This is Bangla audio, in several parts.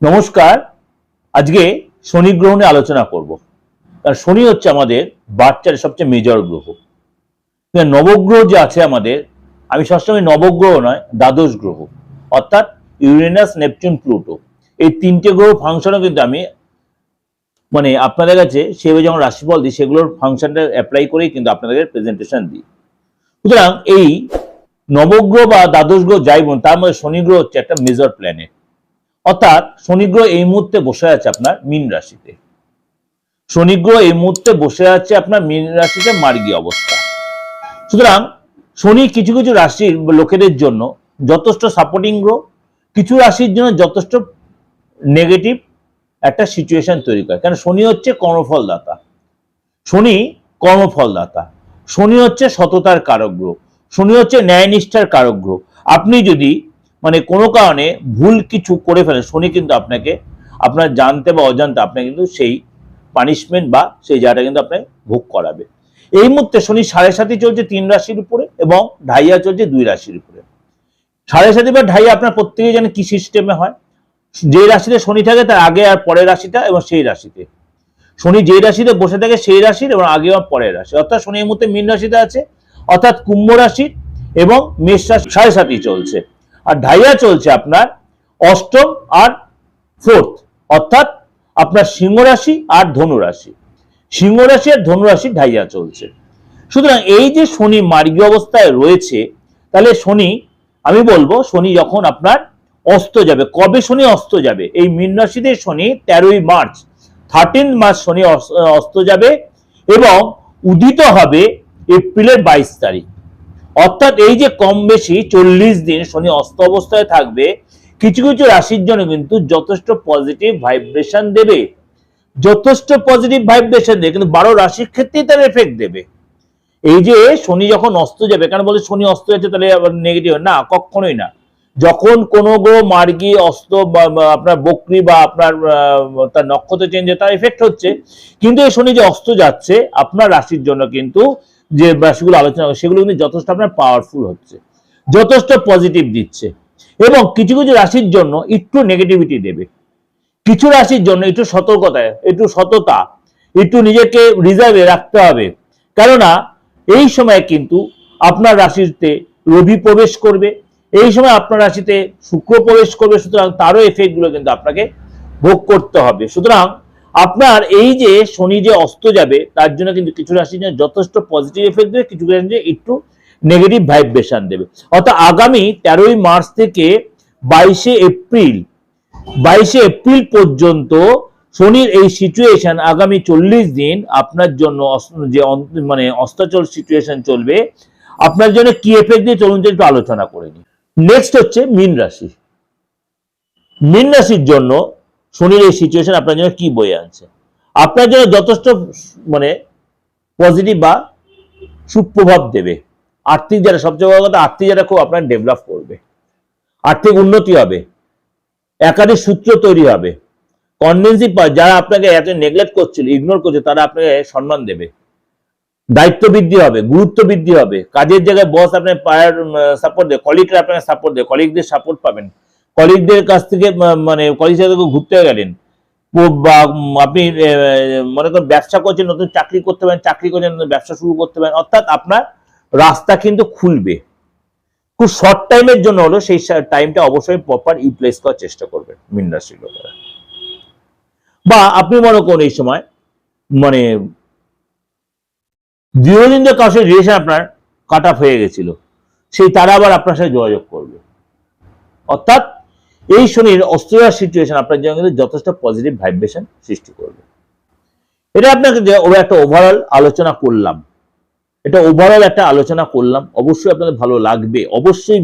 নমস্কার। আজকে শনি গ্রহ নিয়ে আলোচনা করব। কারণ শনি হচ্ছে আমাদের বাচ্চার সবচেয়ে মেজর গ্রহ। নবগ্রহ যে আছে আমাদের, আমি সবসময় নবগ্রহ নয়, দ্বাদশ গ্রহ, অর্থাৎ ইউরেনাস, নেপচুন, প্লুটো, এই তিনটে গ্রহ ফাংশনও কিন্তু আমি আপনাদের কাছে সেভাবে যখন রাশিফল দিই সেগুলোর ফাংশনটা অ্যাপ্লাই করেই কিন্তু আপনাদের প্রেজেন্টেশন দিই। সুতরাং এই নবগ্রহ বা দ্বাদশ গ্রহ যাই বলুন, তার মধ্যে শনি গ্রহ হচ্ছে একটা মেজর প্ল্যানেট। অর্থাৎ শনি গ্রহ এই মুহূর্তে বসে আছে আপনার মীন রাশিতে। শনি গ্রহ এই মুহূর্তে বসে আছে আপনার মীন রাশিতে মার্গী অবস্থা। সুতরাং শনি কিছু কিছু রাশির লোকেদের জন্য যথেষ্ট সাপোর্টিং গ্রহ, কিছু রাশির জন্য যথেষ্ট নেগেটিভ একটা সিচুয়েশন তৈরি করে। কারণ শনি হচ্ছে কর্মফলদাতা, শনি কর্মফলদাতা, শনি হচ্ছে সততার কারক গ্রহ, শনি হচ্ছে ন্যায়নিষ্ঠার কারক গ্রহ। আপনি যদি কোনো কারণে ভুল কিছু করে ফেলেন, শনি কিন্তু আপনাকে আপনার জানতে বা অজান্তে আপনাকে কিন্তু সেই পানিশমেন্ট বা সেই জায়গাটা কিন্তু আপনাকে ভোগ করাবে। এই মুহূর্তে শনি 7.5 চলছে 3 রাশির উপরে এবং ঢাইয়া চলছে 2 রাশির উপরে। 7.5 বা ঢাইয়া আপনার প্রত্যেকেই জানেন কি সিস্টেমে হয়। যে রাশিতে শনি থাকে তার আগে আর পরের রাশিটা এবং সেই রাশিতে শনি যে রাশিতে বসে থাকে সেই রাশির এবং আগে আর পরের রাশি। অর্থাৎ শনি এই মুহূর্তে মীন রাশিতে আছে, অর্থাৎ কুম্ভ রাশির এবং মেষ রাশি 7.5 চলছে। আর ঢাইয়া চলছে আপনার অষ্টম আর 4th, অর্থাৎ আপনার সিংহ রাশি আর ধনু রাশি। সিংহ রাশি আর ধনু রাশি ঢাইয়া চলছে। সুতরাং এই যে শনি মার্গী অবস্থায় রয়েছে, তাহলে শনি, আমি বলবো শনি যখন আপনার অস্ত যাবে, কবে শনি অস্ত যাবে? এই মীন রাশিতে শনি 13ই মার্চ, 13 মার্চ শনি অস্ত যাবে এবং উদিত হবে এপ্রিলের 22 তারিখ। অর্থাৎ এই যে কম বেশি 40 দিন শনি অস্ত অবস্থায় থাকবে, কিছু কিছু রাশির জন্য কিন্তু যথেষ্ট পজিটিভ ভাইব্রেশন দেবে, যথেষ্ট পজিটিভ ভাইব্রেশন দেবে, কিন্তু 12 রাশির ক্ষেত্রেই তার এফেক্ট দেবে। এই যে শনি যখন অস্ত যাবে, কেন বলে শনি অস্ত যাচ্ছে তাহলে নেগেটিভ? না, কখনোই না। যখন কোনো গ্রহ মার্গী, অস্ত বা আপনার বক্রী বা আপনার তার নক্ষত্র চেঞ্জে তার এফেক্ট হচ্ছে, কিন্তু এই শনি যে অস্ত যাচ্ছে আপনার রাশির জন্য কিন্তু যে রাশিগুলো আলোচনা করে সেগুলো কিন্তু যথেষ্ট আপনার পাওয়ারফুল হচ্ছে, যথেষ্ট পজিটিভ দিচ্ছে। এবং কিছু কিছু রাশির জন্য একটু নেগেটিভিটি দেবে, কিছু রাশির জন্য একটু সতর্কতা, একটু সততা, একটু নিজেকে রিজার্ভে রাখতে হবে। কেননা এই সময় কিন্তু আপনার রাশিতে রবি প্রবেশ করবে, এই সময় আপনার রাশিতে শুক্র প্রবেশ করবে। সুতরাং তারও এফেক্ট গুলো কিন্তু আপনাকে ভোগ করতে হবে। সুতরাং আপনার এই যে শনি যে অস্ত যাবে তার জন্য কিন্তু কিছু রাশির জন্য যথেষ্ট পজিটিভ এফেক্ট দেবে, কিছু রাশির একটু নেগেটিভ ভাইব্রেশন দেবে। অর্থাৎ আগামী 13ই মার্চ থেকে 22শে এপ্রিল পর্যন্ত শনির এই সিচুয়েশন আগামী 40 দিন আপনার জন্য যে অস্তাচল সিচুয়েশন চলবে, আপনার জন্য কি এফেক্ট দিয়ে চলুন একটু আলোচনা করে নিই। নেক্সট হচ্ছে মীন রাশি। মীন রাশির জন্য শনির এই সিচুয়েশন আপনার জন্য কি বয়ে আনছে? আপনার জন্য যথেষ্ট পজিটিভ বা সুপ্রভাব দেবে। আর্থিক যারা, সবচেয়ে বড় কথা, আর্থিক যারা খুব আপনার ডেভেলপ করবে, আর্থিক উন্নতি হবে, একাধিক সূত্র তৈরি হবে, কনভেন্সিভ যারা আপনাকে এত নেগলেক্ট করছিল, ইগনোর করছে, তারা আপনাকে সম্মান দেবে, দায়িত্ব বৃদ্ধি হবে, গুরুত্ব বৃদ্ধি হবে, কাজের জায়গায় বস আপনার পায়ার সাপোর্ট দেবে, কলিগরা আপনাকে সাপোর্ট দেবে, কলিগদের সাপোর্ট পাবেন, কলিগদের কাছ থেকে কলিগ সাথে ঘুরতে গেলেন, বা আপনি মনে করেন ব্যবসা করছেন, নতুন চাকরি করতে পারেন, চাকরি করছেন, নতুন ব্যবসা শুরু করতে পারেন। অর্থাৎ আপনার রাস্তা কিন্তু খুলবে। খুব শর্ট টাইমের জন্য হলো, সেই টাইমটা অবশ্যই প্রপার ইউটিলাইজ করার চেষ্টা করবেন মীন রাশির লোকেরা। বা আপনি মনে করুন এই সময় দীর্ঘদিন ধরে কারোর সাথে রিলেশন আপনার কাট অফ হয়ে গেছিল, সেই তারা আবার আপনার সাথে যোগাযোগ করবে। অর্থাৎ এই শনির অস্ত যাওয়ার সিচুয়েশন আপনার জন্য কিন্তু যথেষ্ট পজিটিভ ভাইব্রেশন সৃষ্টি করবে। এটা আপনাকে একটা ওভারঅল আলোচনা করলাম, অবশ্যই আপনাদের ভালো লাগবে, অবশ্যই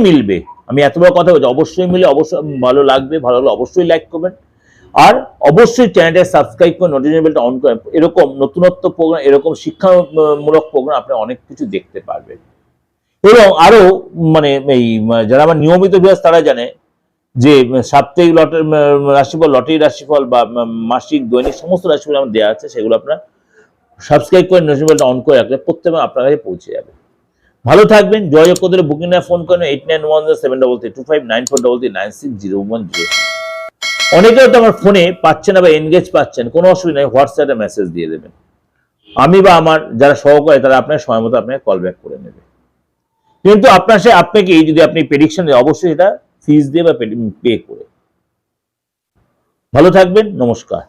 মিলবে। আমি এত বড় কথা বলছি, অবশ্যই মিলে, অবশ্যই ভালো লাগবে। ভালো লাগলে অবশ্যই লাইক করবেন, আর অবশ্যই চ্যানেলটা সাবস্ক্রাইব করে নোটিফিকেশন বেলটা অন করেন। এরকম নতুনত্ব প্রোগ্রাম, এরকম শিক্ষামূলক প্রোগ্রাম আপনি অনেক কিছু দেখতে পারবেন। এবং আরো এই যারা আমার নিয়মিত ভিউয়ার্স তারা জানে যে সাপ্তাহিক রাশিফল, লটারি রাশিফল বা মাসিক, দৈনিক সমস্ত রাশিফল আমার দেওয়া আছে, সেগুলো আপনার সাবস্ক্রাইব করে নোটিফিকেশন বেলটা অন করে রাখলে প্রত্যেকবার আপনার কাছে পৌঁছে যাবে। ভালো থাকবেন। যোগাযোগ করতে বুকিং না ফোন করেন 8910725943960106। অনেকেও তো আমার ফোনে পাচ্ছেন না বা এনগেজ পাচ্ছেন, কোনো অসুবিধা নেই, হোয়াটসঅ্যাপে মেসেজ দিয়ে দেবেন। আমি বা আমার যারা সহকারী তারা আপনার সময় মতো আপনাকে কল ব্যাক করে নেবে। কিন্তু আপনাকে যদি আপনি প্রেডিকশন দেন অবশ্যই এটা ফিজ দিয়ে বা পে করে। ভালো থাকবেন, নমস্কার।